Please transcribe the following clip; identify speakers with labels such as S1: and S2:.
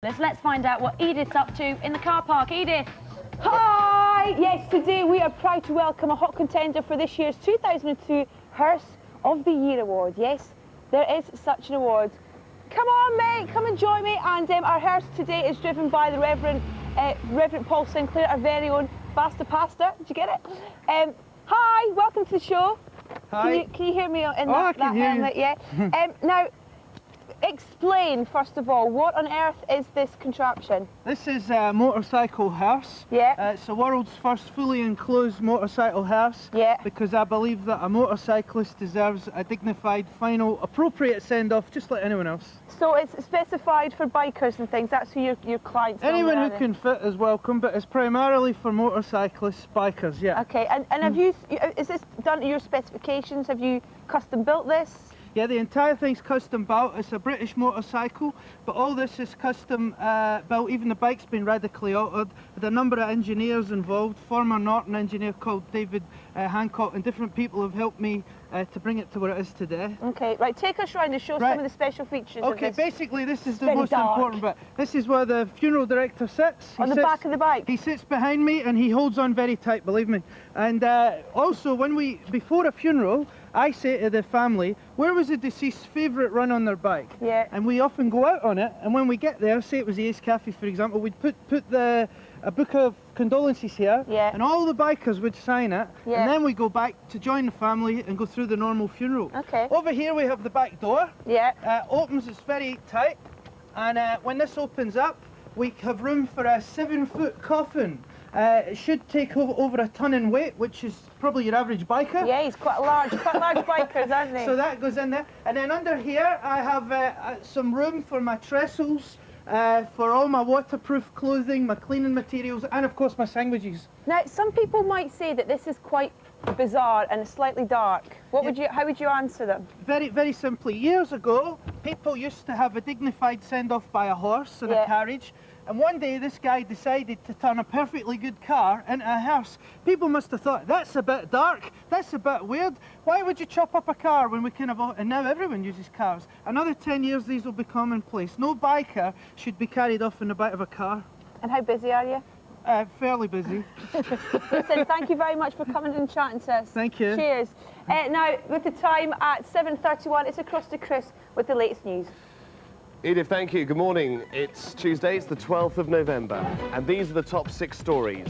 S1: Let's find out what Edith's up to in the car park. Edith!
S2: Hi! Yes, today we are proud to welcome a hot contender for this year's 2002 Hearse of the Year award. Yes, there is such an award. Come on, mate, come and join me. And our hearse today is driven by the Reverend Paul Sinclair, our very own Basta Pasta. Did you get it? Hi, welcome to the show.
S3: Hi.
S2: Can you hear me in
S3: I can hear
S2: helmet?
S3: you.
S2: Yeah. Now, explain, first of all, what on earth is this contraption?
S3: This is a motorcycle hearse.
S2: Yeah.
S3: It's the world's first fully enclosed motorcycle hearse.
S2: Yeah.
S3: Because I believe that a motorcyclist deserves a dignified, final, appropriate send-off, just like anyone else.
S2: So it's specified for bikers and things. That's who your clients are.
S3: Anyone who can fit is welcome, but it's primarily for motorcyclists, bikers, yeah.
S2: Okay, and have you, is this done to your specifications? Have you custom built this?
S3: Yeah, the entire thing's custom built. It's a British motorcycle, but all this is custom built. Even the bike's been radically altered. With a number of engineers involved, former Norton engineer called David Hancock, and different people have helped me to bring it to where it is today.
S2: Okay, right, take us round and show some of the special features of this.
S3: Basically this is the
S2: Very
S3: most
S2: dark.
S3: important bit. This is where the funeral director sits.
S2: On the back of the bike?
S3: He sits behind me and he holds on very tight, believe me. And also, before a funeral, I say to the family, where was the deceased's favourite run on their bike?
S2: Yeah.
S3: And we often go out on it, and when we get there, say it was the Ace Cafe, for example, we'd put a book of condolences here,
S2: Yeah.
S3: and all the bikers would sign it,
S2: Yeah.
S3: and then we go back to join the family and go through the normal funeral.
S2: Okay.
S3: Over here we have the back door.
S2: Yeah.
S3: Opens, it's very tight, and when this opens up, we have room for a 7-foot coffin. It should take over a ton in weight, which is probably your average biker.
S2: Yeah, he's quite large bikers, aren't they?
S3: So that goes in there. And then under here, I have some room for my trestles, for all my waterproof clothing, my cleaning materials, and of course my sandwiches.
S2: Now, some people might say that this is quite bizarre and slightly dark. How would you answer them?
S3: Very, very simply, years ago, people used to have a dignified send-off by a horse and a carriage. And one day this guy decided to turn a perfectly good car into a hearse. People must have thought, that's a bit dark, that's a bit weird. Why would you chop up a car when we can have... And now everyone uses cars. Another 10 years these will be commonplace. No biker should be carried off in the back of a car.
S2: And how busy are you?
S3: Fairly busy.
S2: Listen, thank you very much for coming and chatting to us.
S3: Thank you.
S2: Cheers. Now, with the time at 7:31, it's across to Chris with the latest news.
S4: Edith, thank you. Good morning. It's Tuesday, it's the 12th of November, and these are the top 6 stories